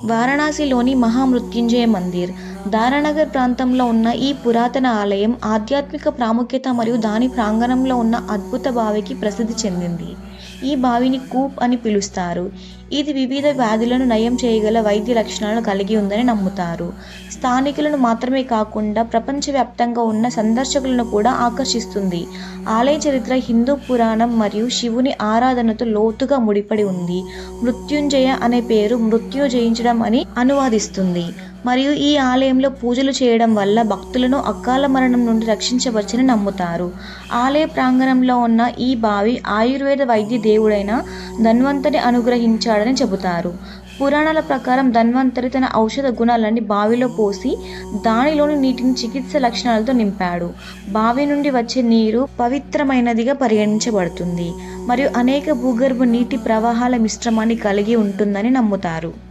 వారణాసిలోని మహామృత్యుంజయ మందిర్ దారానగర్ ప్రాంతంలో ఉన్న ఈ పురాతన ఆలయం ఆధ్యాత్మిక ప్రాముఖ్యత మరియు దాని ప్రాంగణంలో ఉన్న అద్భుత బావికి ప్రసిద్ధి చెందింది. ఈ బావిని కూప్ అని పిలుస్తారు. ఇది వివిధ వ్యాధులను నయం చేయగల వైద్య లక్షణాలను కలిగి ఉందని నమ్ముతారు. స్థానికులను మాత్రమే కాకుండా ప్రపంచవ్యాప్తంగా ఉన్న సందర్శకులను కూడా ఆకర్షిస్తుంది. ఆలయ చరిత్ర హిందూ పురాణం మరియు శివుని ఆరాధనతో లోతుగా ముడిపడి ఉంది. మృత్యుంజయ అనే పేరు మృత్యు జయించడం అని అనువాదిస్తుంది మరియు ఈ ఆలయంలో పూజలు చేయడం వల్ల భక్తులను అకాల మరణం నుండి రక్షించవచ్చని నమ్ముతారు. ఆలయ ప్రాంగణంలో ఉన్న ఈ బావి ఆయుర్వేద వైద్య దేవుడైన ధన్వంతరి అనుగ్రహించాడని చెబుతారు. పురాణాల ప్రకారం ధన్వంతరి తన ఔషధ గుణాలన్నీ బావిలో పోసి దానిలోని నీటిని చికిత్స లక్షణాలతో నింపాడు. బావి నుండి వచ్చే నీరు పవిత్రమైనదిగా పరిగణించబడుతుంది మరియు అనేక భూగర్భ నీటి ప్రవాహాల మిశ్రమాన్ని కలిగి ఉంటుందని నమ్ముతారు.